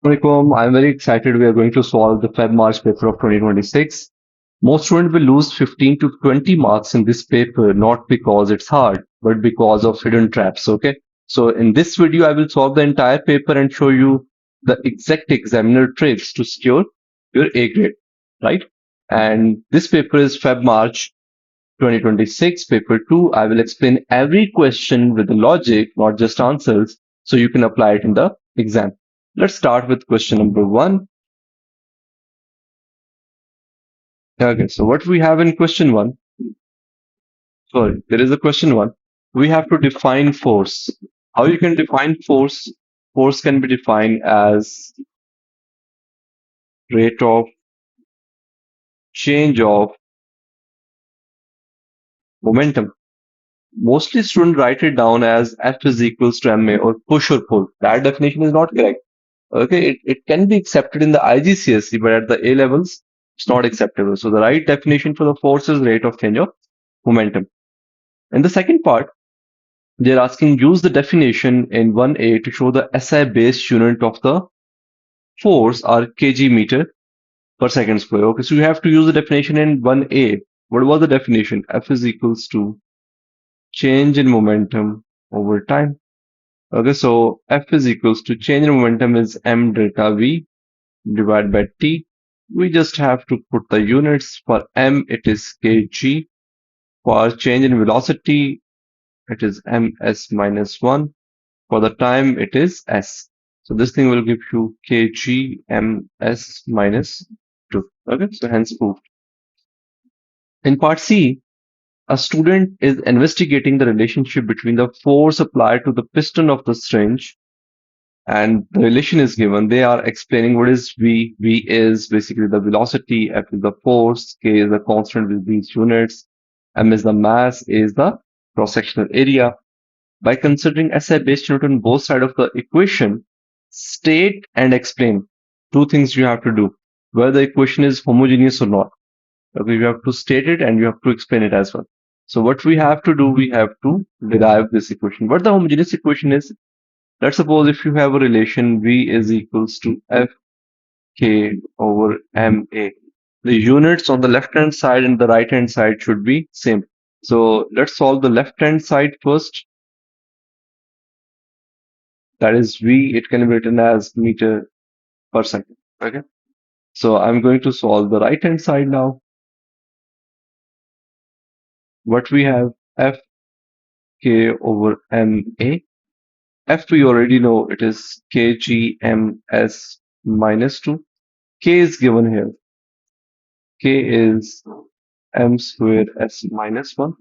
Assalamualaikum. I'm very excited. We are going to solve the Feb March paper of 2026. Most students will lose 15 to 20 marks in this paper, not because it's hard, but because of hidden traps. Okay. So in this video, I will solve the entire paper and show you the exact examiner tricks to secure your A grade, right? And this paper is Feb March 2026, paper 2. I will explain every question with the logic, not just answers, so you can apply it in the exam. Let's start with question number 1. Okay, so what we have in question 1, sorry, there is a question 1. We have to define force. How you can define force? Force can be defined as rate of change of momentum. Mostly students write it down as F is equals to ma or push or pull. That definition is not correct. Okay, it can be accepted in the IGCSE, but at the A levels, it's not acceptable. So the right definition for the force is rate of change of momentum. In the second part, they're asking use the definition in 1A to show the SI base unit of the force are kg meter per second square. Okay, so you have to use the definition in 1A. What was the definition? F is equals to change in momentum over time. Okay, so F is equals to change in momentum is m delta V divided by T. We just have to put the units. For m, it is kg. For change in velocity, it is ms minus 1. For the time, it is s. So this thing will give you kg ms minus 2. Okay, so hence proved. In part C, a student is investigating the relationship between the force applied to the piston of the syringe and the relation is given. They are explaining what is V. V is basically the velocity, F is the force, K is the constant with these units, M is the mass, A is the cross-sectional area. By considering SI based unit on both sides of the equation, state and explain. Two things you have to do. Whether the equation is homogeneous or not. Okay, you have to state it and you have to explain it as well. So what we have to do, we have to derive this equation. What the homogeneous equation is, let's suppose if you have a relation V is equals to Fk over Ma. The units on the left hand side and the right hand side should be same. So let's solve the left hand side first. That is V. It can be written as meter per second. Okay. So I'm going to solve the right hand side now. What we have Fk over Ma. F we already know it is kgms minus 2. K is given here. K is m square s minus 1.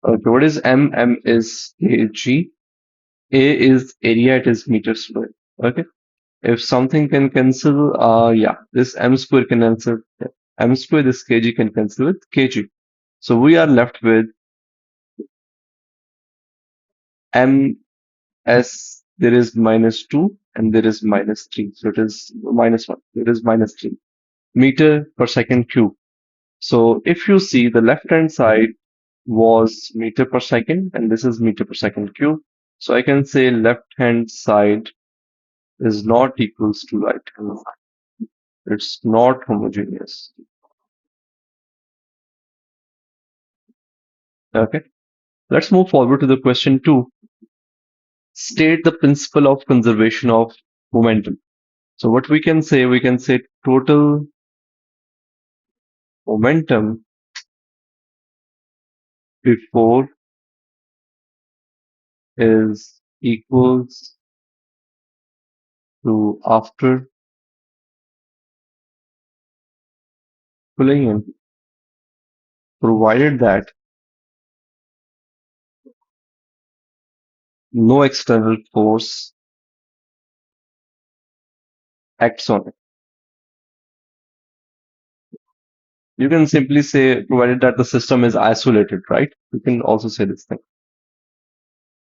Okay, what is m? M is kg. A is area, it is meter square. Okay. If something can cancel, yeah, this m square can cancel. M square, this kg can cancel with kg. So we are left with m s, there is minus 2 and there is minus 3. So it is minus 1. It is minus 3 meter per second cube. So if you see the left hand side was meter per second and this is meter per second cube. So I can say left hand side is not equals to right hand side. It's not homogeneous. Okay. Let's move forward to the question 2. State the principle of conservation of momentum. So what we can say total momentum before is equals to after pulling in, provided that no external force acts on it. You can simply say provided that the system is isolated, right? You can also say this thing.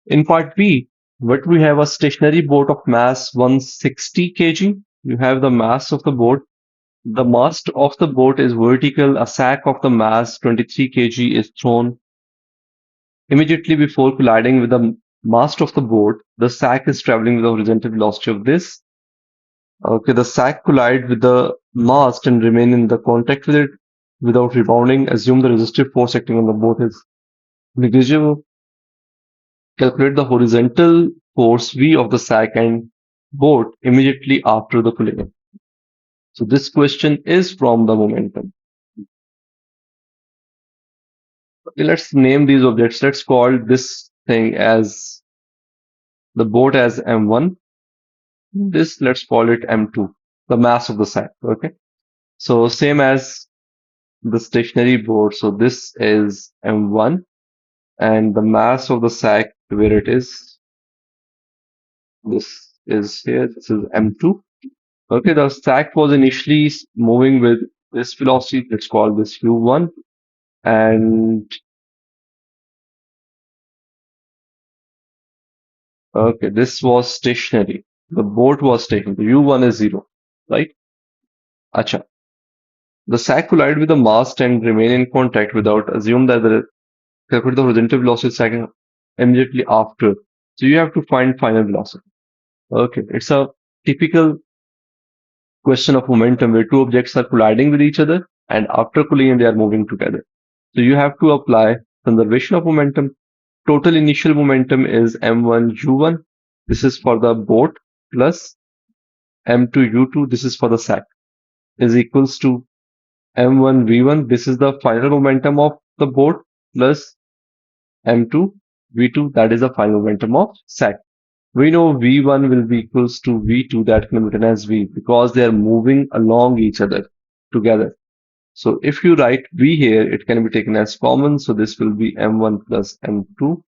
In part B, what we have a stationary boat of mass 160 kg. You have the mass of the boat. The mast of the boat is vertical. A sack of the mass 23 kg is thrown immediately before colliding with the mast of the boat. The sack is traveling with the horizontal velocity of this. Okay, the sac collide with the mast and remain in the contact with it without rebounding. Assume the resistive force acting on the boat is negligible. Calculate the horizontal force V of the sac and boat immediately after the collision. So this question is from the momentum. Okay, let's name these objects. Let's call this thing as the boat as M1. This let's call it M2, the mass of the sac. Okay. So same as the stationary boat. So this is M1 and the mass of the sac where it is. This is here. This is M2. Okay, the sac was initially moving with this velocity. Let's call this U1. And okay, this was stationary. The boat was stationary. U1 is 0, right? Acha. The sac collide with the mast and remain in contact without assume that the calculate the horizontal velocity sac immediately after. So you have to find final velocity. Okay, it's a typical question of momentum where two objects are colliding with each other and after collision they are moving together. So you have to apply conservation of momentum. Total initial momentum is m1 u1. This is for the boat plus m2 u2. This is for the sac is equals to m1 v1. This is the final momentum of the boat plus m2 v2. That is the final momentum of sac. We know v1 will be equals to v2 that can be written as v because they are moving along each other together. So if you write v here, it can be taken as common. So this will be m1 plus m2.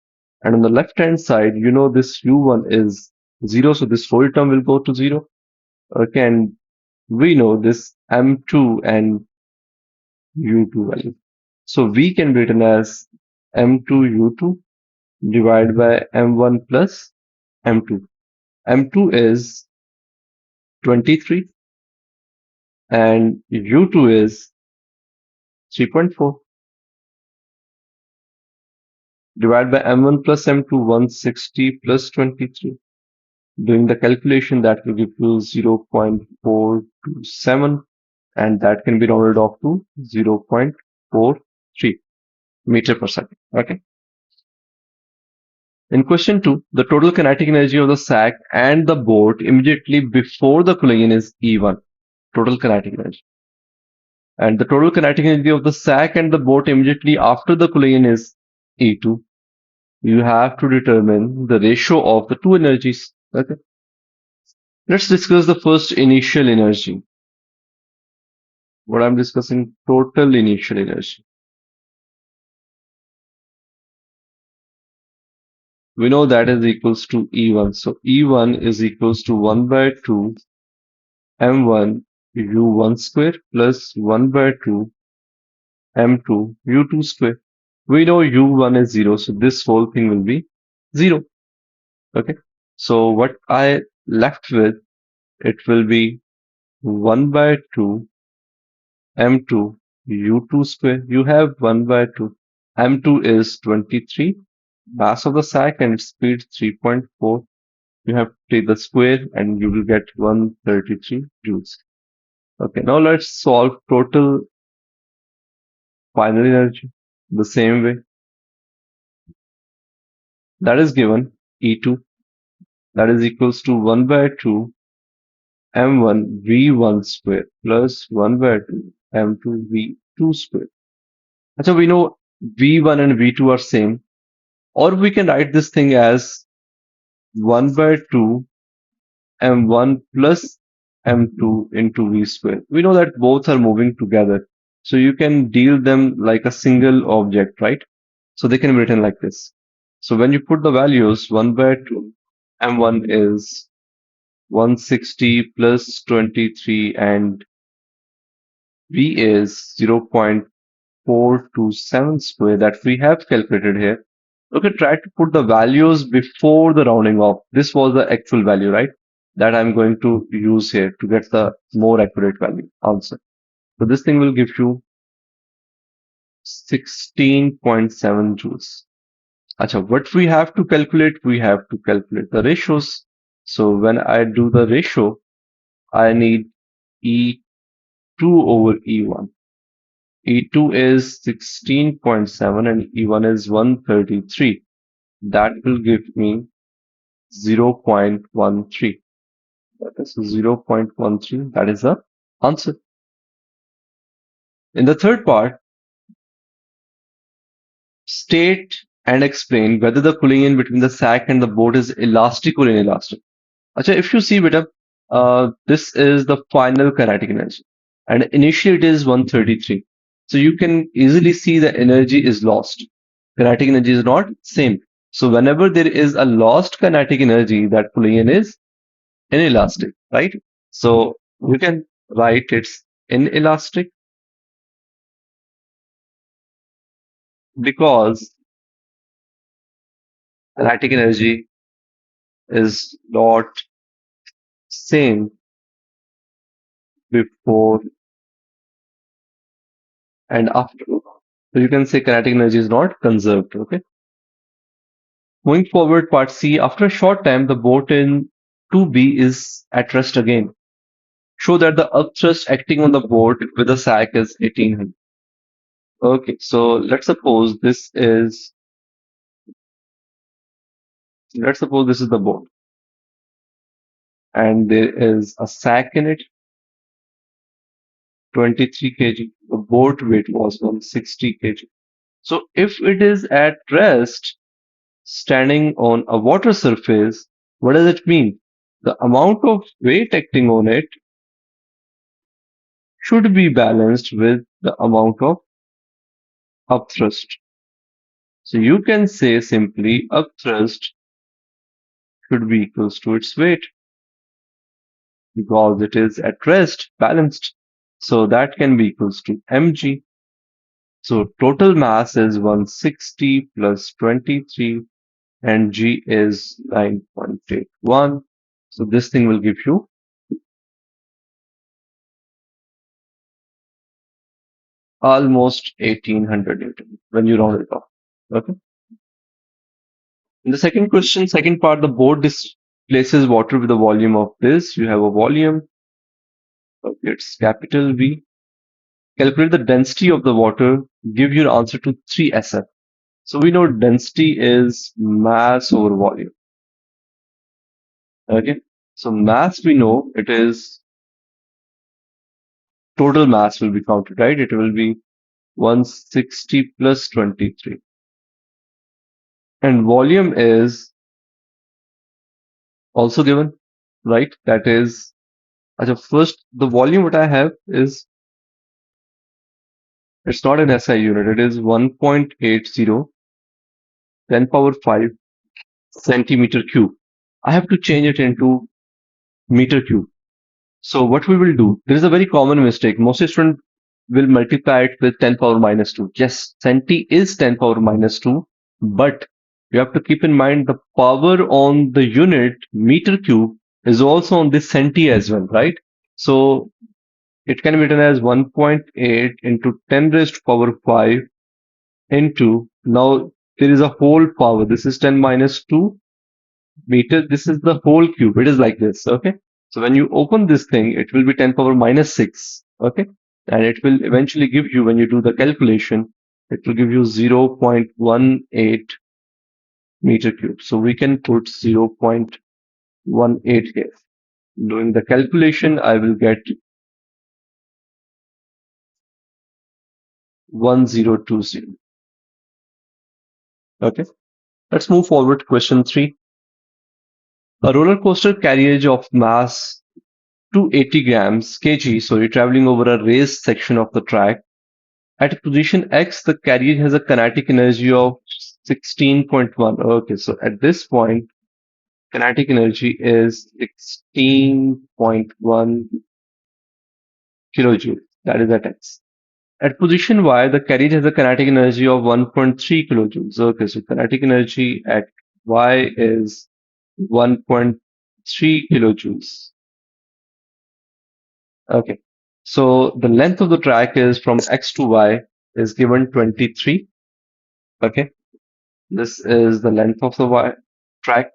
And on the left hand side, you know this u1 is 0. So this whole term will go to 0. Okay, and we know this m2 and u2 value. So v can be written as m2 u2 divided by m1 plus m2. M2 is 23 and U2 is 3.4 divided by M1 plus M2 160 plus 23. Doing the calculation that will give you 0.427 and that can be rounded off to 0.43 meter per second. Okay. In question 2, the total kinetic energy of the sac and the boat immediately before the collision is E1. Total kinetic energy. And the total kinetic energy of the sac and the boat immediately after the collision is E2. You have to determine the ratio of the two energies. Okay. Let's discuss the first initial energy. What I'm discussing, total initial energy. We know that is equals to E1. So E1 is equals to 1 by 2 M1 U1 square plus 1 by 2 M2 U2 square. We know U1 is 0, so this whole thing will be 0. Okay. So what I left with, it will be 1 by 2 M2 U2 square. You have 1 by 2. M2 is 23, mass of the sac and its speed 3.4. You have to take the square and you will get 133 joules. Okay, now let's solve total final energy the same way. That is given E2, that is equals to 1 by 2 M1 V1 square plus 1 by 2 M2 V2 square. So we know V1 and V2 are same, or we can write this thing as 1 by 2 M1 plus M2 into V square. We know that both are moving together. So you can deal them like a single object, right? So they can be written like this. So when you put the values 1 by 2, M1 is 160 plus 23 and V is 0.427 square that we have calculated here. Okay, try to put the values before the rounding off. This was the actual value, right? That I'm going to use here to get the more accurate value answer. So this thing will give you 16.7 joules. Acha, what we have to calculate? We have to calculate the ratios. So when I do the ratio, I need E2 over E1. E2 is 16.7 and E1 is 133. That will give me 0.13. That is 0.13. That is the answer. In the third part, state and explain whether the cooling in between the sac and the boat is elastic or inelastic. Acha, if you see, beta, this is the final kinetic energy, and initially it is 133. So you can easily see the energy is lost. Kinetic energy is not same. So whenever there is a lost kinetic energy, that cooling in is inelastic, right? So we can write it's inelastic because kinetic energy is not same before and after. So you can say kinetic energy is not conserved. Okay. Moving forward, part C. After a short time, the boat in 2B is at rest again. Show that the upthrust acting on the boat with the sac is 1800. Okay, so let's suppose this is the boat, and there is a sac in it, 23 kg. The boat weight was 160 kg. So if it is at rest, standing on a water surface, what does it mean? The amount of weight acting on it should be balanced with the amount of upthrust. So you can say simply upthrust should be equals to its weight because it is at rest, balanced. So that can be equals to mg. So total mass is 160 plus 23 and g is 9.81. So this thing will give you almost 1800 Newton when you round it off. Okay. In the second question, second part, the board displaces water with a volume of this. You have a volume. Okay, it's capital V. Calculate the density of the water. Give your answer to 3SF. So we know density is mass over volume. Okay. So mass we know it is total mass will be counted, right? It will be 160 plus 23. And volume is also given, right? That is, first, the volume what I have is, it's not an SI unit, it is 1.80 10 power 5 centimeter cube. I have to change it into meter cube. So what we will do, there is a very common mistake. Most students will multiply it with 10 power minus 2. Yes, centi is 10 power minus 2, but you have to keep in mind the power on the unit meter cube is also on this centi as well, right? So it can be written as 1.8 into 10 raised to power 5 into, now there is a whole power. This is 10 minus 2 meter. This is the whole cube. It is like this. Okay. So when you open this thing, it will be 10 power minus 6. Okay. And it will eventually give you, when you do the calculation, it will give you 0.18 meter cube. So we can put 0.18 here. Doing the calculation, I will get 1020. Okay. Let's move forward to question 3. A roller coaster carriage of mass 280 grams kg, so you're traveling over a raised section of the track. At position X, the carriage has a kinetic energy of 16.1. Okay, so at this point, kinetic energy is 16.1 kilojoules. That is at X. At position Y, the carriage has a kinetic energy of 1.3 kilojoules. Okay, so kinetic energy at Y is 1.3 kilojoules. Okay, so the length of the track is from X to Y is given 23. Okay, this is the length of the Y track.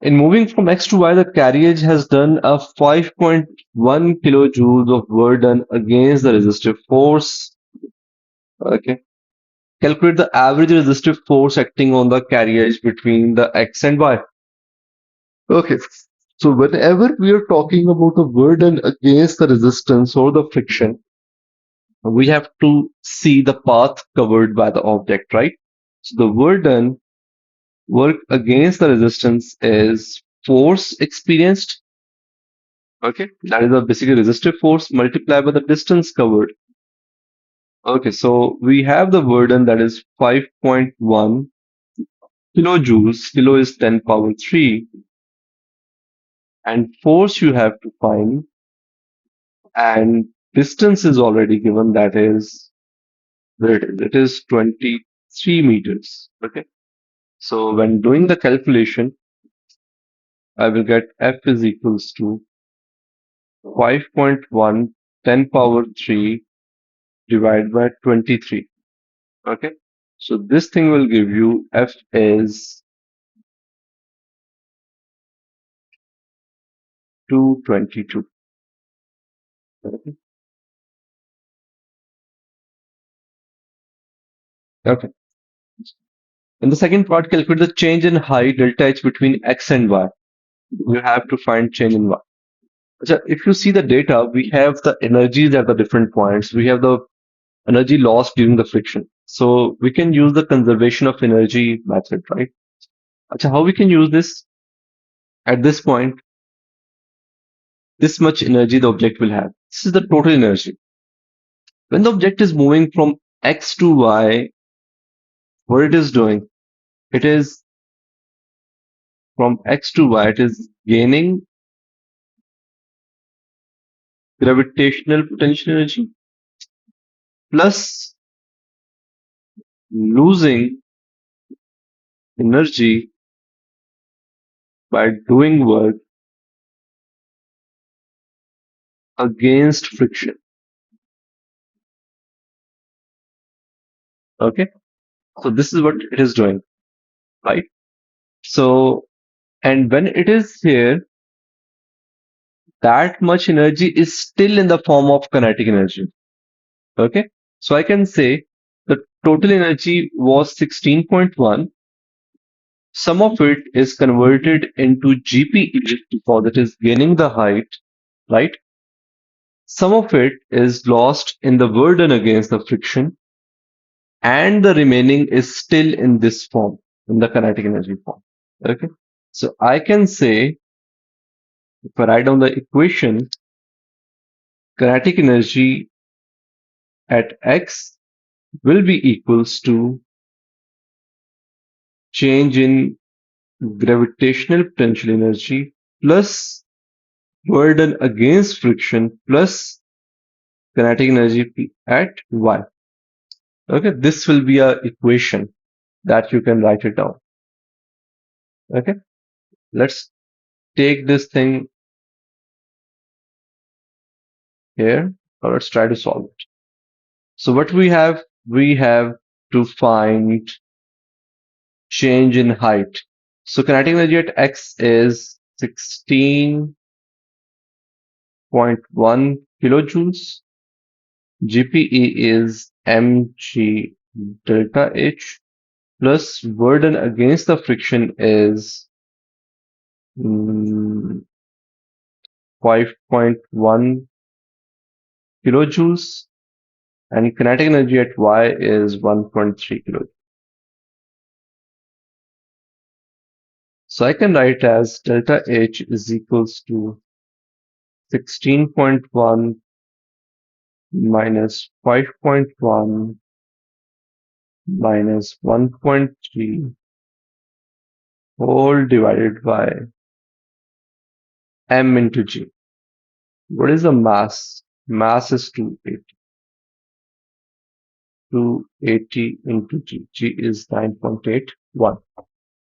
In moving from X to Y, the carriage has done a 5.1 kilojoules of work done against the resistive force. Okay. Calculate the average resistive force acting on the carriage between the X and Y. Okay. So whenever we are talking about the work done against the resistance or the friction, we have to see the path covered by the object, right? So the work against the resistance is force experienced. Okay, that is a basically resistive force multiplied by the distance covered. Okay, so we have the burden that is 5.1 kilojoules. Kilo is 10 power 3, and force you have to find, and distance is already given, that is where it is. It is 23 meters. Okay, so when doing the calculation, I will get F is equals to 5.1 10 power 3 divided by 23. Okay, so this thing will give you F is 222. Okay. Okay. In the second part, calculate the change in height delta H between X and Y. You have to find change in Y. So if you see the data, we have the energies at the different points. We have the energy lost during the friction. So we can use the conservation of energy method, right? So how we can use this? At this point, this much energy the object will have. This is the total energy. When the object is moving from X to Y, what it is doing? It is from X to Y, it is gaining gravitational potential energy plus losing energy by doing work against friction. Okay, so this is what it is doing, right? So, and when it is here, that much energy is still in the form of kinetic energy. Okay, so I can say the total energy was 16.1. Some of it is converted into GPE because it is gaining the height, right? Some of it is lost in the burden against the friction, and the remaining is still in this form, in the kinetic energy form. Okay, so I can say, if I write down the equation, kinetic energy at X will be equals to change in gravitational potential energy plus burden against friction plus kinetic energy at Y. Okay, this will be a equation that you can write it down. Okay, let's take this thing here, or let's try to solve it. So what we have to find change in height. So kinetic energy at X is 16.1 kilojoules. GPE is mg delta H plus burden against the friction is 5.1 kilojoules, and kinetic energy at Y is 1.3 kilojoules. So I can write as delta H is equals to 16.1 minus 5.1 minus 1.3 whole divided by m into g. What is the mass? Mass is 280. 280 into g. G is 9.81.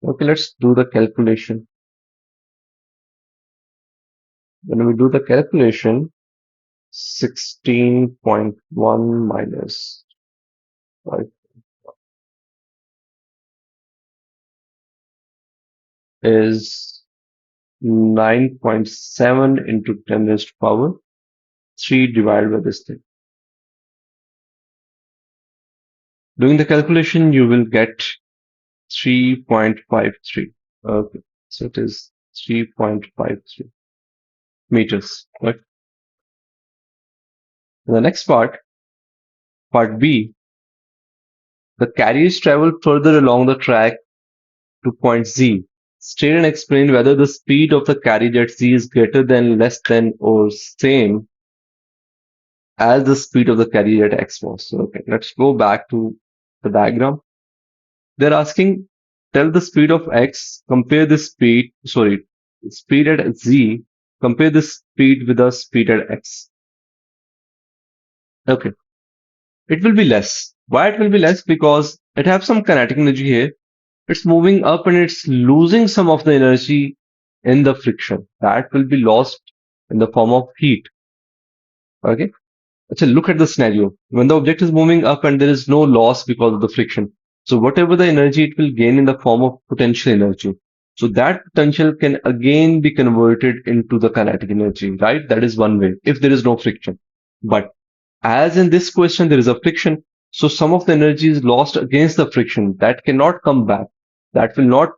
Okay, let's do the calculation. When we do the calculation, 16.1 minus 5 is 9.7 into 10 raised to power 3 divided by this thing. Doing the calculation, you will get 3.53. Okay, so it is 3.53 meters. Right. The next part B, the carriage traveled further along the track to point Z. State and explain whether the speed of the carriage at Z is greater than, less than, or same as the speed of the carriage at X was. So, okay, let's go back to the diagram. They're asking, tell the speed of X, compare the speed at Z, compare the speed with the speed at X. Okay, it will be less. Why it will be less? Because it has some kinetic energy here. It's moving up and it's losing some of the energy in the friction. That will be lost in the form of heat. Okay. So look at the scenario. When the object is moving up and there is no loss because of the friction. So whatever the energy it will gain in the form of potential energy. So that potential can again be converted into the kinetic energy, right? That is one way if there is no friction. But as in this question, there is a friction. So some of the energy is lost against the friction that cannot come back. That will not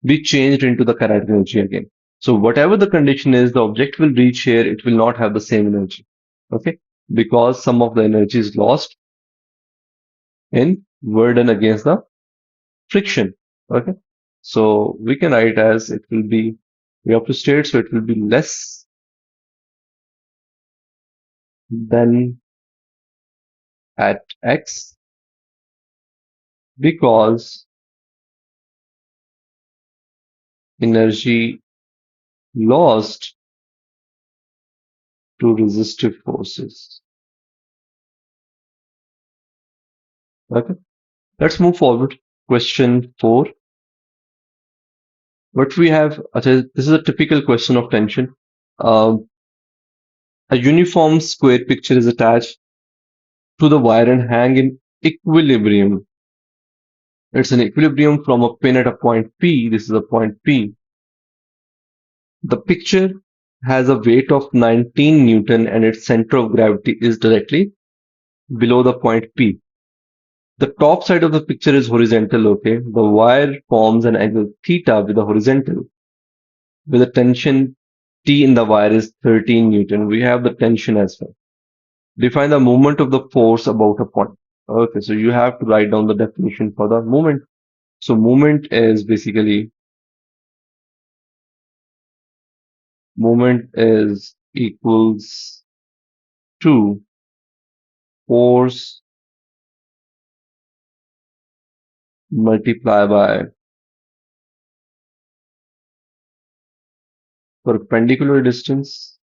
be changed into the kinetic energy again. So whatever the condition is, the object will reach here. It will not have the same energy. Okay. Because some of the energy is lost in burden against the friction. Okay. So we can write as it will be, we have to state, so it will be less than at X because energy lost to resistive forces. Okay. Let's move forward. Question 4. What we have, this is a typical question of tension. A uniform square picture is attached to the wire and hang in equilibrium. It's an equilibrium from a pin at a point P. This is a point P. The picture has a weight of 19 Newton and its center of gravity is directly below the point P. The top side of the picture is horizontal, okay? The wire forms an angle theta with the horizontal, with the tension T in the wire is 13 Newton. We have the tension as well. Define the moment of the force about a point. Okay, so you have to write down the definition for the moment. So moment is basically, moment is equals to force multiplied by perpendicular distance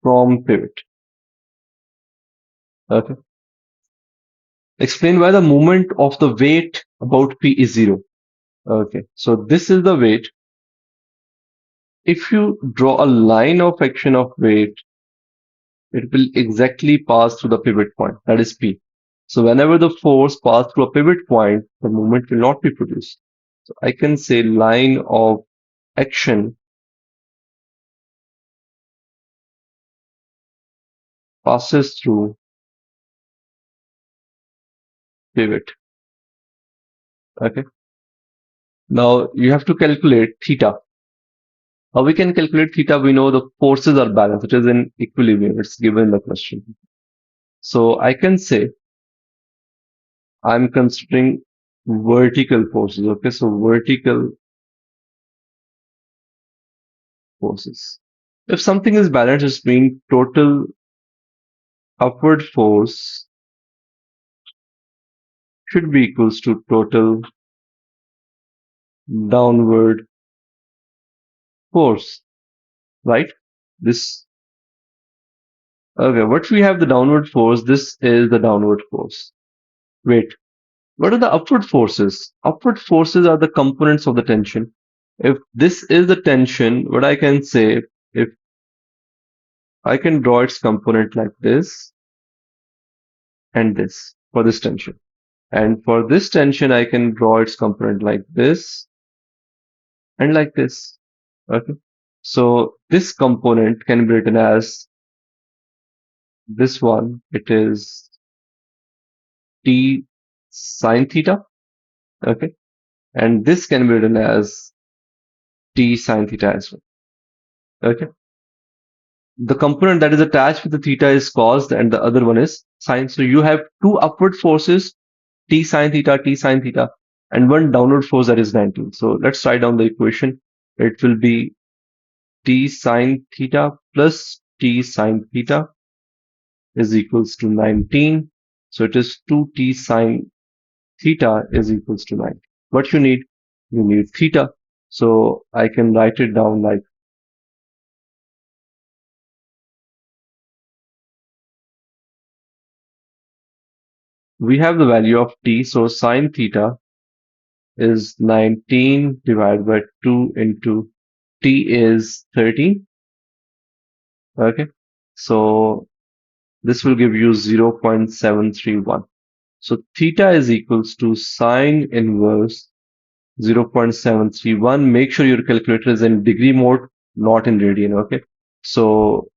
from pivot. Okay. Explain why the moment of the weight about P is 0. Okay. So this is the weight. If you draw a line of action of weight, it will exactly pass through the pivot point, that is P. So whenever the force passes through a pivot point, the moment will not be produced. So I can say line of action passes through pivot. Okay. Now you have to calculate theta. How we can calculate theta? We know the forces are balanced. It is in equilibrium. It's given in the question. So I can say I'm considering vertical forces. Okay. So vertical forces. If something is balanced, it's mean total upward force should be equals to total downward force, right? This, okay, what we have the downward force, this is the downward force. Wait, what are the upward forces? Upward forces are the components of the tension. If this is the tension, what I can say, if I can draw its component like this and this for this tension. And for this tension, I can draw its component like this and like this. Okay. So this component can be written as this one. It is T sine theta. Okay. And this can be written as T sine theta as well. Okay. The component that is attached with the theta is cos and the other one is sine. So you have two upward forces, T sine theta, and one downward force that is 19. So let's write down the equation. It will be T sine theta plus T sine theta is equals to 19. So it is 2T sine theta is equals to 9. What you need? You need theta. So I can write it down like we have the value of t. So sine theta is 19 divided by 2 into t is 13. Okay. So this will give you 0.731. So theta is equals to sine inverse 0.731. Make sure your calculator is in degree mode, not in radian. Okay. So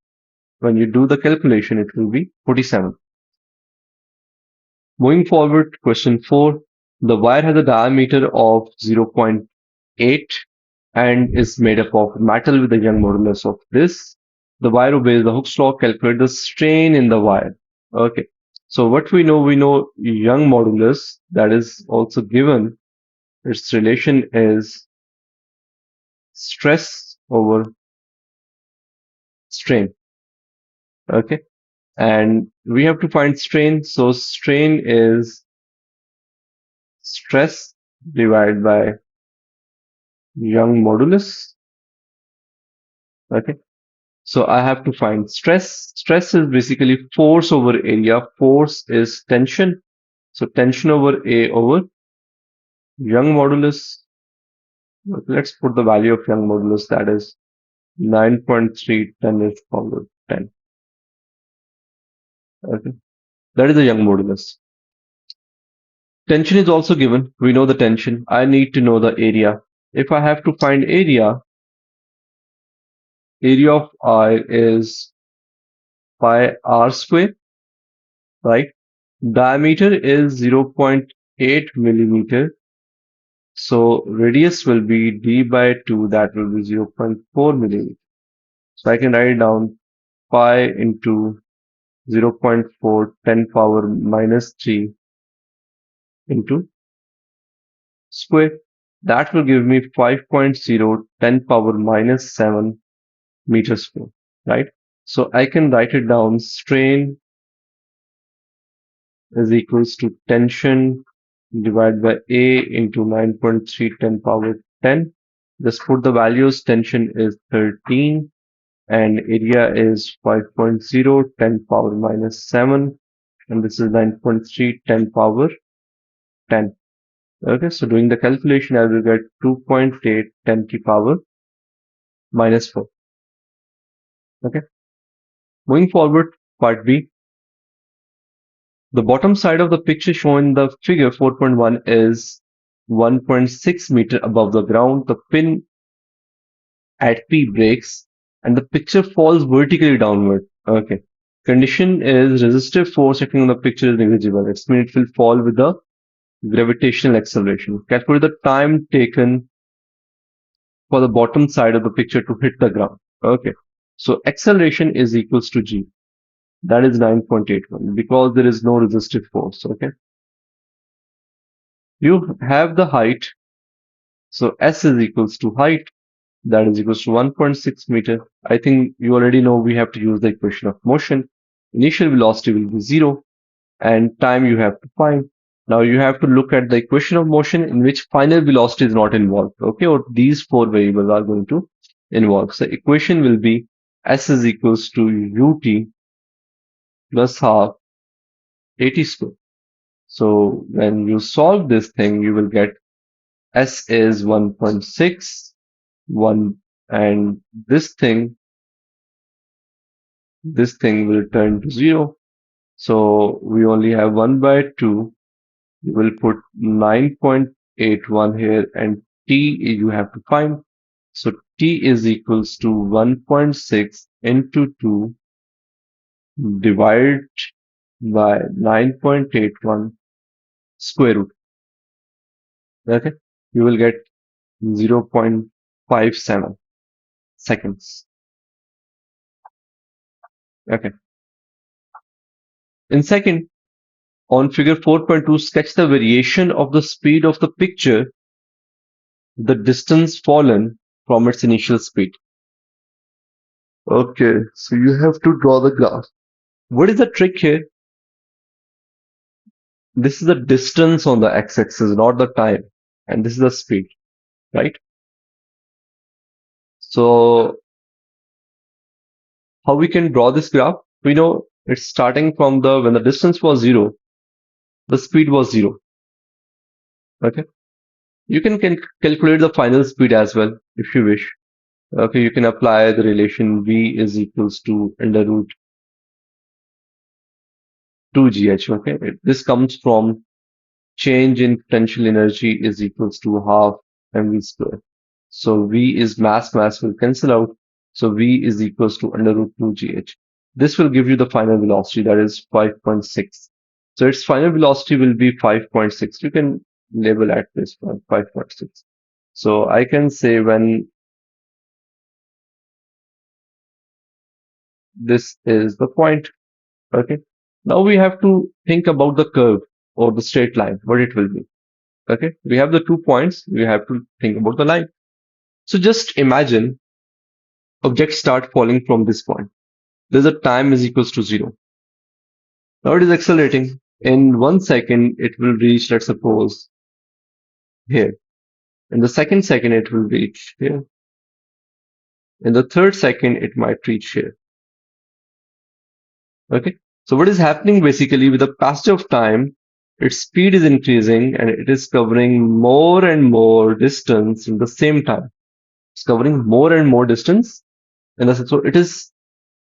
when you do the calculation, it will be 47. Moving forward, question 4. The wire has a diameter of 0.8 and is made up of metal with a Young modulus of this. The wire obeys the Hooke's law. Calculate the strain in the wire. Okay. So what we know Young modulus that is also given. Its relation is stress over strain. Okay. And we have to find strain. So strain is stress divided by Young modulus. Okay. So I have to find stress. Stress is basically force over area. Force is tension. So tension over A over Young modulus. Let's put the value of Young modulus, that is 9.3 10 is power 10. Okay. That is the Young modulus. Tension is also given. We know the tension. I need to know the area. If I have to find area of I is pi r square, right? Diameter is 0.8 millimeter. So radius will be d by 2, that will be 0.4 millimeter. So I can write down pi into 0.4 10 power minus 3 into square. That will give me 5.0 10 power minus 7 meters square, right? So I can write it down. Strain is equals to tension divided by A into 9.3 10 power 10. Just put the values. Tension is 13 and area is 5.0 10 power minus 7, and this is 9.3 10 power 10. Okay, so doing the calculation, I will get 2.8 10 to power minus 4. Okay, moving forward, part B. The bottom side of the picture shown in the figure 4.1 is 1.6 meter above the ground. The pin at P breaks and the picture falls vertically downward. Okay. Condition is resistive force acting on the picture is negligible. It means it will fall with the gravitational acceleration. Calculate the time taken for the bottom side of the picture to hit the ground. Okay. So acceleration is equals to G. That is 9.81 because there is no resistive force. Okay. You have the height. So S is equals to height. That is equals to 1.6 meter. I think you already know we have to use the equation of motion. Initial velocity will be 0 and time you have to find. Now you have to look at the equation of motion in which final velocity is not involved. Okay, or these four variables are going to involve. So equation will be S is equals to ut plus half at square. So when you solve this thing, you will get S is 1.6, 1, and this thing will turn to 0. So we only have 1 by 2 You will put 9.81 here and t you have to find. So t is equals to 1.6 into 2 divided by 9.81 square root. Okay, you will get 0.57 seconds. Okay. In second, on figure 4.2, sketch the variation of the speed of the picture, the distance fallen from its initial speed. Okay, so you have to draw the graph. What is the trick here? This is the distance on the x-axis, not the time. And this is the speed, right? So how we can draw this graph? We know it's starting from when the distance was 0, the speed was 0. Okay. You can calculate the final speed as well if you wish. Okay, you can apply the relation V is equals to under root 2gh. Okay, this comes from change in potential energy is equals to half mv square. So V is mass will cancel out. So V is equals to under root 2gh. This will give you the final velocity, that is 5.6. So its final velocity will be 5.6. You can label at this one 5.6. So I can say when this is the point. Okay. Now we have to think about the curve or the straight line, what it will be. Okay. We have the 2 points. We have to think about the line. So just imagine objects start falling from this point. There's a time is equals to 0. Now it is accelerating. In 1 second, it will reach, let's suppose, here. In the second, it will reach here. In the third second, it might reach here. Okay. So what is happening basically with the passage of time, its speed is increasing and it is covering more and more distance in the same time. It's covering more and more distance. And so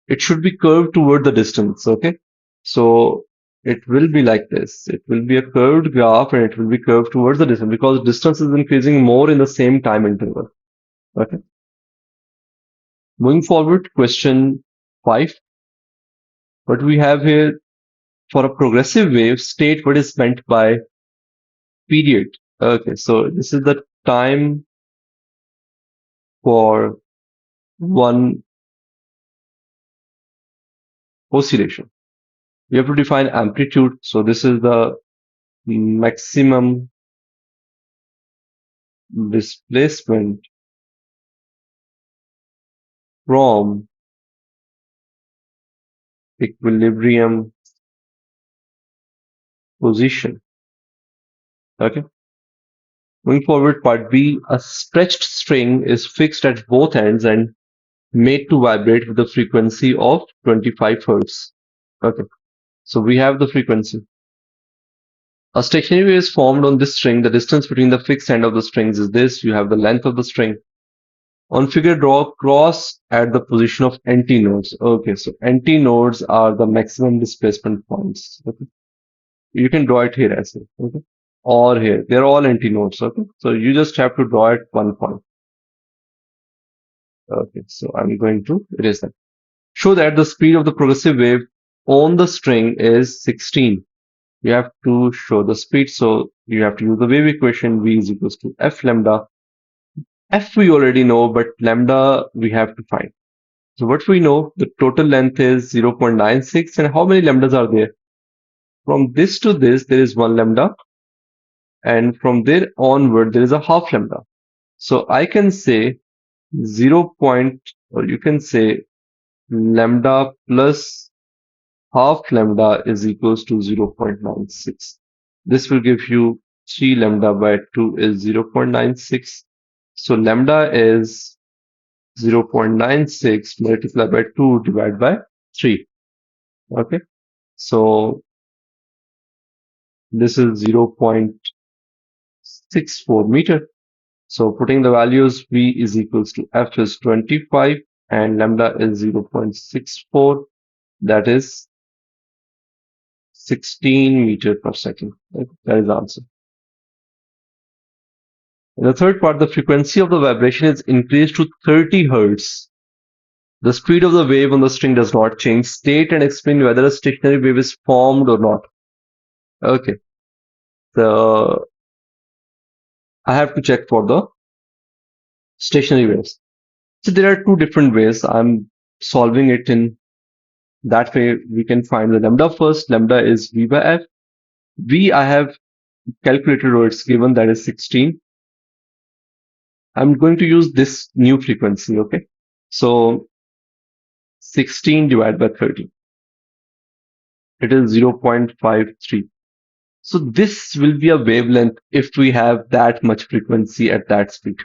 it should be curved toward the distance. Okay. So it will be like this. It will be a curved graph and it will be curved towards the distance because distance is increasing more in the same time interval. Okay. Moving forward, question 5. What we have here, for a progressive wave, state what is meant by period. Okay, so this is the time for one oscillation. We have to define amplitude. So this is the maximum displacement from equilibrium position. Okay. Moving forward, part B, a stretched string is fixed at both ends and made to vibrate with a frequency of 25 Hertz. Okay. So we have the frequency. A stationary wave is formed on this string. The distance between the fixed end of the strings is this. You have the length of the string. On figure, draw cross at the position of antinodes. Okay, so antinodes are the maximum displacement points. Okay. You can draw it here as well. Okay. Or here. They're all antinodes. Okay. So you just have to draw at one point. Okay, so I'm going to erase that. Show that the speed of the progressive wave on the string is 16. You have to show the speed, so you have to use the wave equation. V is equals to F lambda. F we already know, but lambda we have to find. So what we know, the total length is 0.96, and how many lambdas are there? From this to this, there is 1 lambda, and from there onward, there is a half lambda. So I can say 0. Or you can say lambda plus half lambda is equals to 0.96. This will give you 3 lambda by 2 is 0.96. So lambda is 0.96 multiplied by 2 divided by 3. Okay. So this is 0.64 meter. So putting the values, V is equals to F is 25 and lambda is 0.64. That is 16 meter per second. Okay, that is the answer. In the third part, the frequency of the vibration is increased to 30 hertz. The speed of the wave on the string does not change. State and explain whether a stationary wave is formed or not. Okay, so I have to check for the stationary waves. So there are two different ways. I'm solving it in that way. We can find the lambda first. Lambda is V by F. V I have calculated or it's given, that is 16. I'm going to use this new frequency, okay? So 16 divided by 30. It is 0.53. So this will be a wavelength if we have that much frequency at that speed.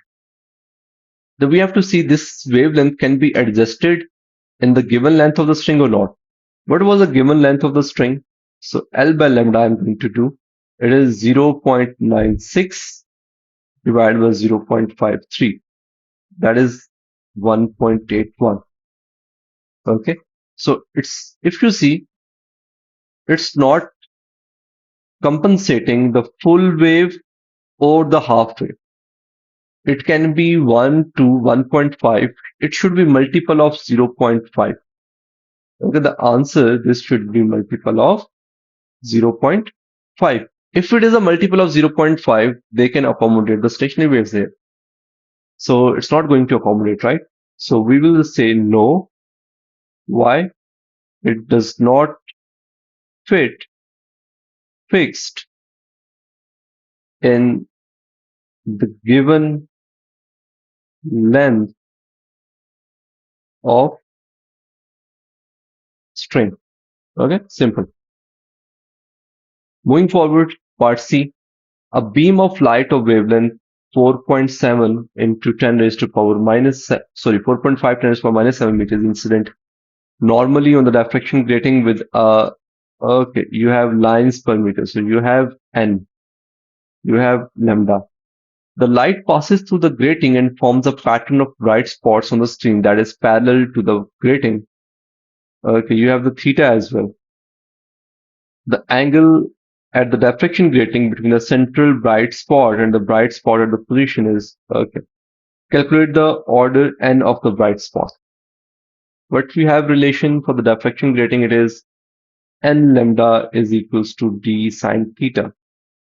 Then we have to see this wavelength can be adjusted in the given length of the string or not. What was the given length of the string? So L by lambda I'm going to do. It is 0.96 divided by 0.53. That is 1.81. Okay. So it's, if you see, it's not compensating the full wave or the half wave. It can be 1 to 1.5. It should be multiple of 0.5. Okay, the answer, this should be multiple of 0.5. If it is a multiple of 0.5, they can accommodate the stationary waves there. So it's not going to accommodate, right? So we will say no. Why? It does not fit fixed in the given length of string. Okay, simple. Moving forward, part C. A beam of light of wavelength 4.7 into 10 raised to power minus, 4.5 10 raised to power minus 7 meters incident normally on the diffraction grating with okay, you have lines per meter. So you have n, you have lambda. The light passes through the grating and forms a pattern of bright spots on the screen that is parallel to the grating. Okay, you have the theta as well. The angle at the diffraction grating between the central bright spot and the bright spot at the position is okay. Calculate the order n of the bright spot. What we have relation for the diffraction grating, it is n lambda is equals to d sine theta.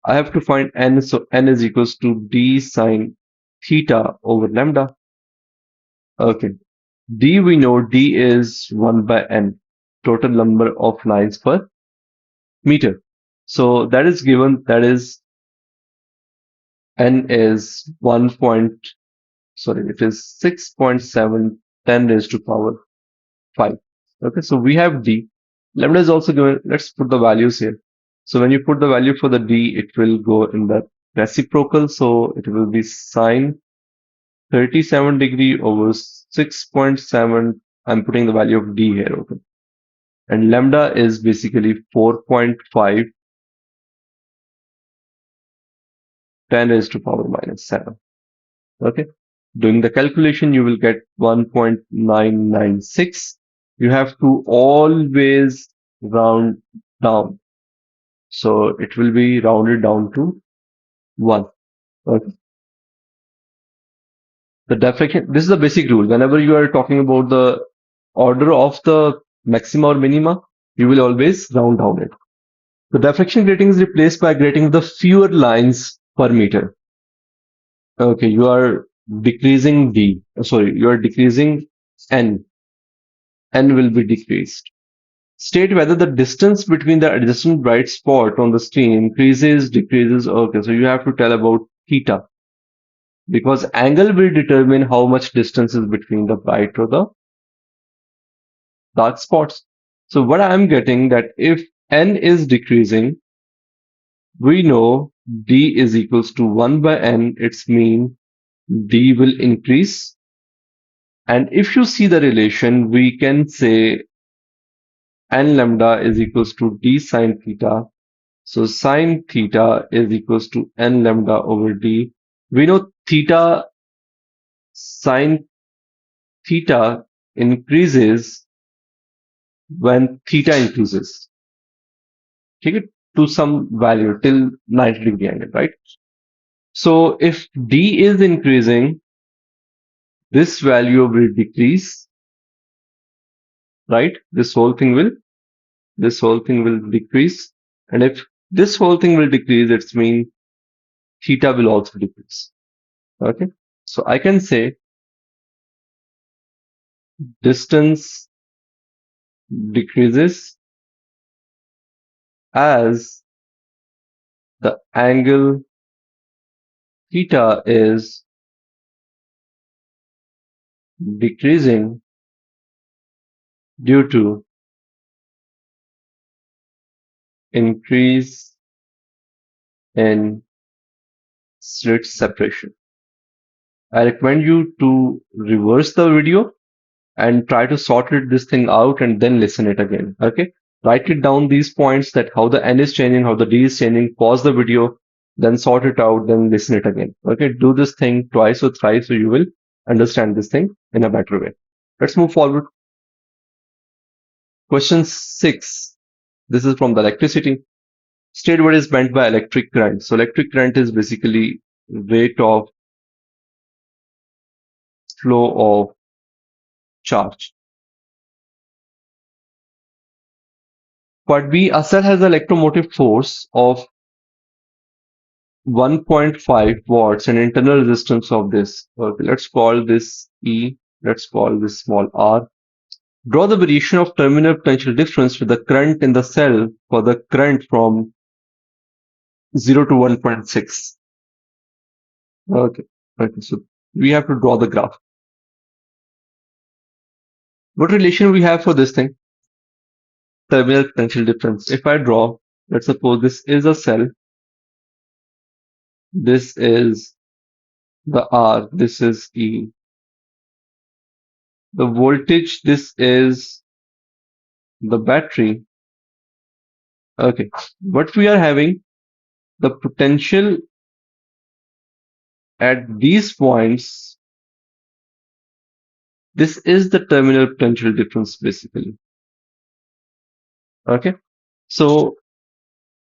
I have to find n, so n is equals to d sine theta over lambda. Okay. D, we know D is 1 by n, total number of lines per meter. So that is given, that is n is 1 point, it is 6.7 10 raised to power 5. Okay, so we have D. Lambda is also given, let's put the values here. So when you put the value for the D, it will go in the reciprocal, so it will be sine 37 degree over 6.7. I'm putting the value of D here, okay. And lambda is basically 4.5 10 raised to power minus 7. Okay. Doing the calculation, you will get 1.996. You have to always round down. So it will be rounded down to 1. Okay. The diffraction, this is the basic rule. Whenever you are talking about the order of the maxima or minima, you will always round down it. The diffraction grating is replaced by grating with the fewer lines per meter. Okay, you are decreasing D. You are decreasing N. N will be decreased. State whether the distance between the adjacent bright spot on the screen increases, decreases. Okay, so you have to tell about theta, because angle will determine how much distance is between the bright or the dark spots. So what I am getting, that if N is decreasing, we know D is equals to 1 by N. It's mean D will increase. And if you see the relation, we can say n lambda is equals to d sine theta. So sine theta is equals to n lambda over d. We know theta, sine theta increases when theta increases. take it to some value till 90-degree angle, right? So if D is increasing, this value will decrease, right? This whole thing will decrease. And if this whole thing will decrease, it means theta will also decrease. Okay. So I can say distance decreases as the angle theta is decreasing due to increase in slit separation. I recommend you to reverse the video and try to sort this thing out and then listen it again. Okay. Write it down these points that how the N is changing, how the D is changing, pause the video, then sort it out, then listen it again. Okay. Do this thing twice or thrice so you will understand this thing in a better way. Let's move forward. Question 6. This is from the electricity. State what is meant by electric current. So electric current is basically rate of flow of charge. Part B, a cell has an electromotive force of 1.5 watts and internal resistance of this. Okay, let's call this E. Let's call this small r. Draw the variation of terminal potential difference with the current in the cell for the current from 0 to 1.6. Okay, so we have to draw the graph. What relation we have for this thing? Terminal potential difference. If I draw, let's suppose this is a cell, this is the R, this is E. The voltage, this is the battery. Okay, what we are having, the potential at these points, this is the terminal potential difference basically. Okay, so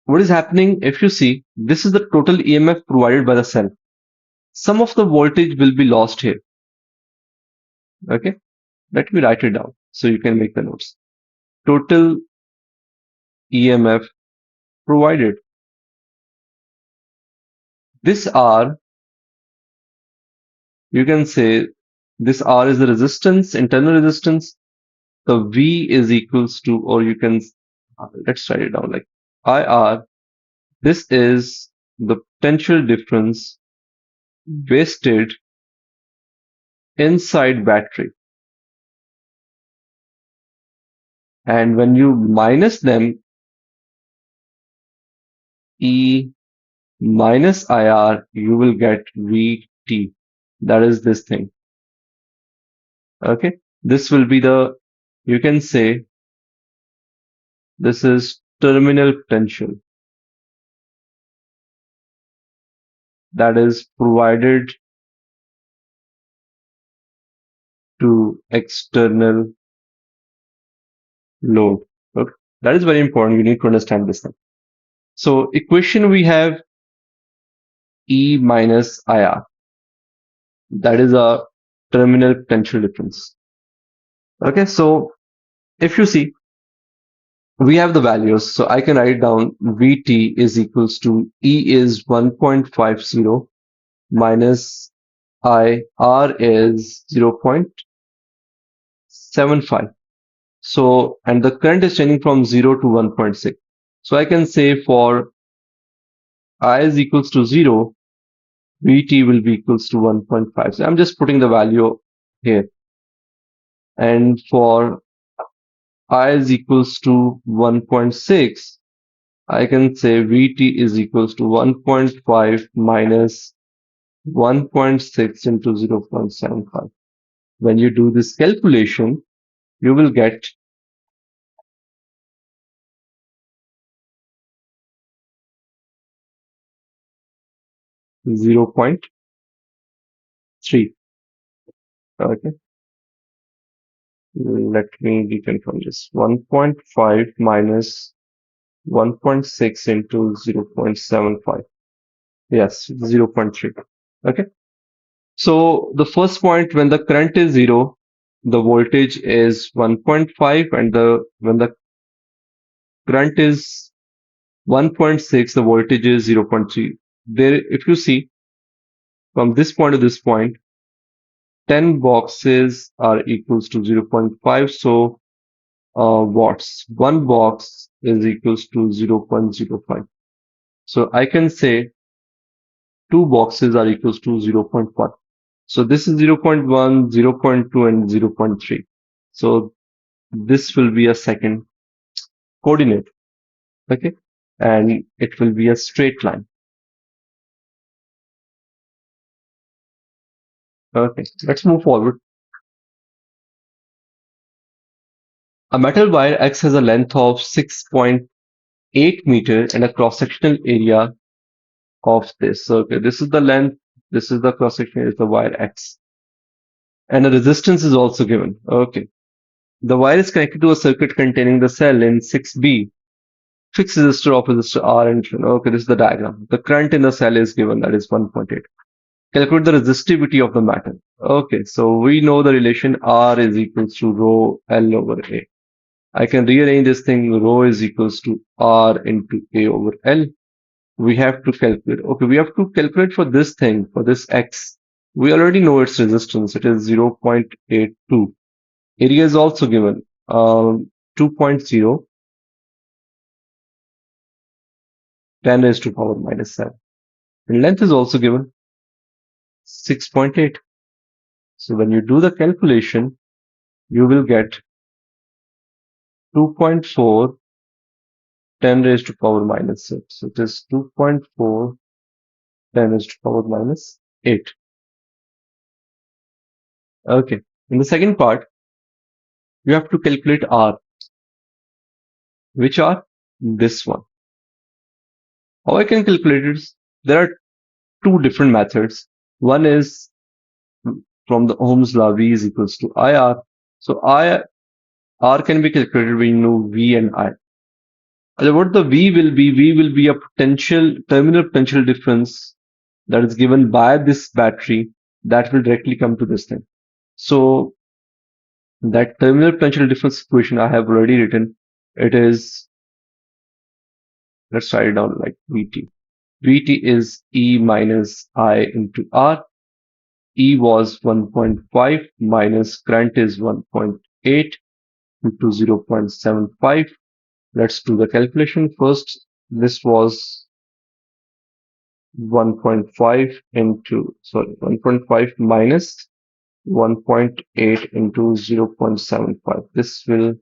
what is happening, if you see, this is the total EMF provided by the cell. Some of the voltage will be lost here. Okay, let me write it down so you can make the notes. Total EMF provided. This R, you can say this R is the resistance, internal resistance. The V is equals to, or you can, let's write it down like IR. This is the potential difference wasted inside battery. And when you minus them, E minus IR, you will get VT. That is this thing. Okay. This will be the, you can say, this is terminal potential that is provided to external load. Okay. That is very important. You need to understand this thing. So equation we have E minus IR. That is a terminal potential difference. Okay, so if you see, we have the values. So I can write down VT is equals to E is 1.50 minus IR is 0.75. So, and the current is changing from 0 to 1.6. So I can say for I is equals to 0, VT will be equals to 1.5. So I'm just putting the value here. And for I is equals to 1.6, I can say VT is equals to 1.5 minus 1.6 into 0.75. When you do this calculation, you will get 0.3. Okay. Let me reconfirm this. 1.5 minus 1.6 into 0.75. Yes, 0.3. Okay. So the first point, when the current is 0, the voltage is 1.5, and the when the current is 1.6, the voltage is 0.3. There, if you see from this point to this point, 10 boxes are equals to 0.5. So watts. One box is equals to 0.05. So I can say two boxes are equals to 0.1. So this is 0.1, 0.2, and 0.3. So this will be a second coordinate. Okay. And it will be a straight line. Okay. Let's move forward. A metal wire X has a length of 6.8 meters and a cross-sectional area of this. So, okay, this is the length, this is the cross-section, is the wire X. And a resistance is also given. Okay. The wire is connected to a circuit containing the cell in 6B. Fixed resistor of resistor R and okay, this is the diagram. The current in the cell is given, that is 1.8. Calculate the resistivity of the metal. Okay, so we know the relation R is equals to rho L over A. I can rearrange this thing. Rho is equals to R into A over L. We have to calculate. Okay, we have to calculate for this thing, for this X. We already know its resistance. It is 0.82. Area is also given. 2.0, 10 raised to power minus 7. And length is also given, 6.8. So when you do the calculation, you will get 2.4, 10 raised to power minus 6. It is 2.4, 10 raised to power minus 8. Okay. In the second part, you have to calculate R. Which R? This one. How I can calculate it is, there are two different methods. One is from the Ohm's law, V is equals to IR. So R can be calculated when you know V and I. What the V will be a potential terminal potential difference that is given by this battery that will directly come to this thing. So that terminal potential difference equation I have already written. It is, let's write it down like VT. VT is E minus I into R. E was 1.5 minus current is 1.8 into 0.75. Let's do the calculation first. This was 1.5 into, sorry, 1.5 minus 1.8 into 0.75. This will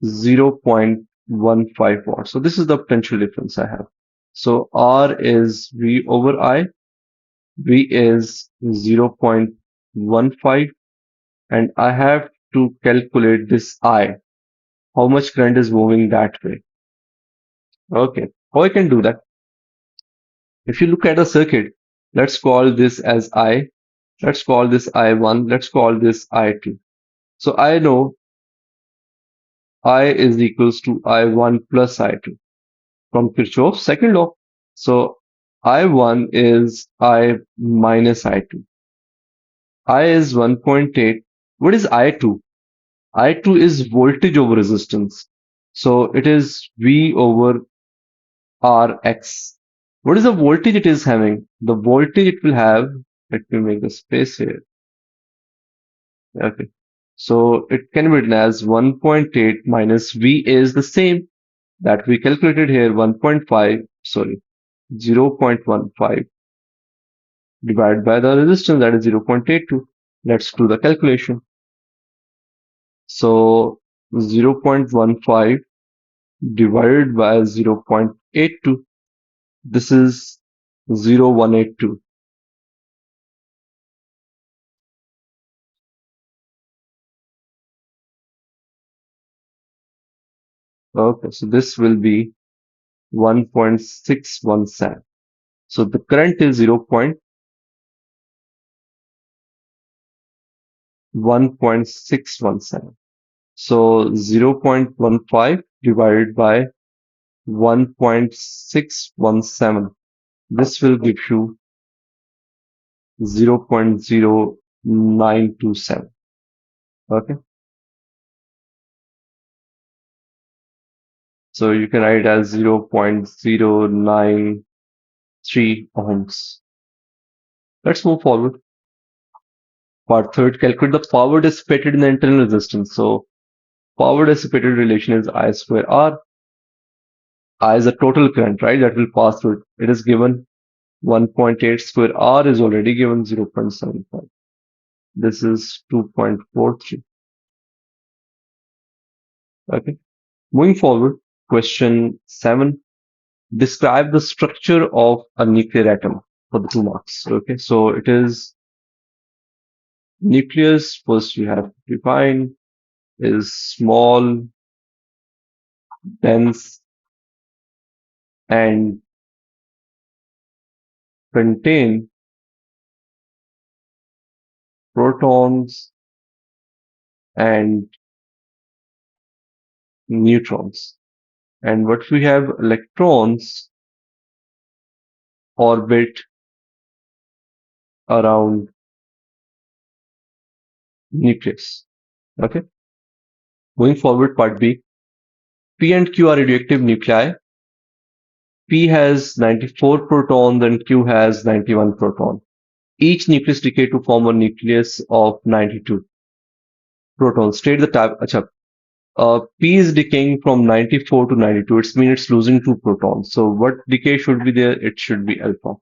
0.15 watts. So this is the potential difference I have. So R is V over I. V is 0.15, and I have to calculate this I. How much current is moving that way? Okay, how I can do that? If you look at a circuit, let's call this as I. Let's call this I1. Let's call this I2. So I know I is equals to I1 plus I2 from Kirchhoff's second law. So I1 is I minus I2. I is 1.8. What is I2? I2 is voltage over resistance. So it is V over Rx. What is the voltage it is having? The voltage it will have, let me make a space here. Okay. So it can be written as 1.8 minus V is the same that we calculated here, 1.5, sorry, 0.15 divided by the resistance, that is 0.82. Let's do the calculation. So 0.15 divided by 0.82. This is 0.182. Okay, so this will be 1.617. So the current is 0.1.617. So 0.15 divided by 1.617. This will give you 0.0927. Okay. So you can write it as 0.093 ohms. Let's move forward. Part third, calculate the power dissipated in the internal resistance. So power dissipated relation is I square R. I is the total current, right? That will pass through it. It is given 1.8 square R is already given 0.75. This is 2.43. Okay. Moving forward, question 7. Describe the structure of a nuclear atom for the 2 marks. Okay. So it is nucleus. First, you have to define is small, dense, and contain protons and neutrons. And what we have, electrons orbit around nucleus. Okay. Moving forward, part B. P and Q are radioactive nuclei. P has 94 protons and Q has 91 protons. Each nucleus decay to form a nucleus of 92 protons. State the type. Achha, P is decaying from 94 to 92. It means it's losing 2 protons. So what decay should be there? It should be alpha.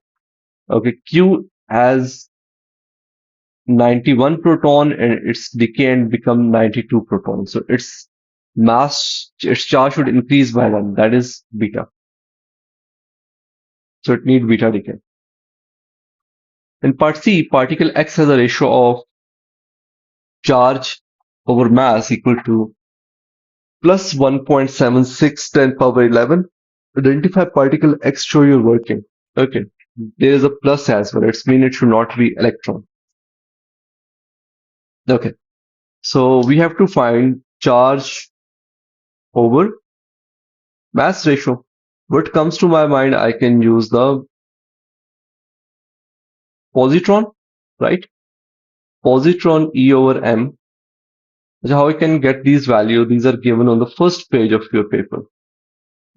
Okay, Q has 91 proton and its decay and become 92 protons. So its mass, its charge should increase by 1. That is beta. So it needs beta decay. In part C, particle X has a ratio of charge over mass equal to plus 1.76 10 power 11. Identify particle X, show you're working. Okay, there is a plus as well. It means it should not be electron. Okay, so we have to find charge over mass ratio. What comes to my mind, I can use the positron, right? Positron E over M. So how I can get these values? These are given on the first page of your paper.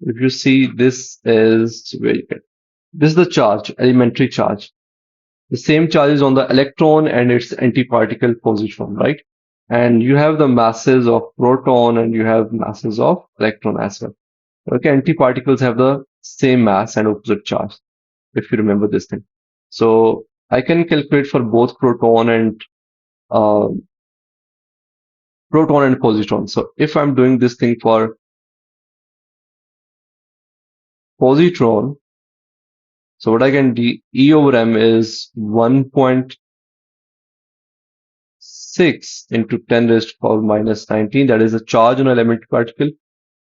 If you see, this is where you get. This is the charge, elementary charge. The same charge is on the electron and its antiparticle positron, right? And you have the masses of proton and you have masses of electron as well. Okay, antiparticles have the same mass and opposite charge, if you remember this thing. So I can calculate for both uh, proton and positron. So if I'm doing this thing for positron, so what I can do, E over M is 1.6 into 10 raised to power minus 19. That is the charge on an elementary particle.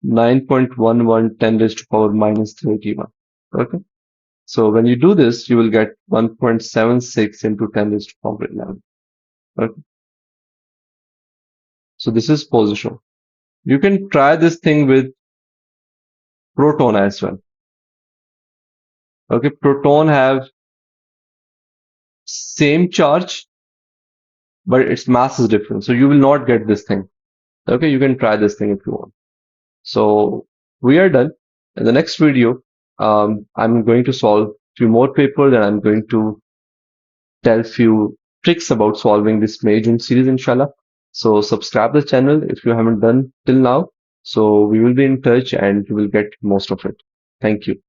9.11 10 raised to power minus 31. Okay. So when you do this, you will get 1.76 into 10 raised to power 11. Okay. So this is positron. You can try this thing with proton as well. Okay, proton have same charge, but its mass is different. So you will not get this thing. Okay, you can try this thing if you want. So we are done. In the next video, I'm going to solve few more papers and I'm going to tell few tricks about solving this May June series, inshallah. So subscribe the channel if you haven't done till now. So we will be in touch and you will get most of it. Thank you.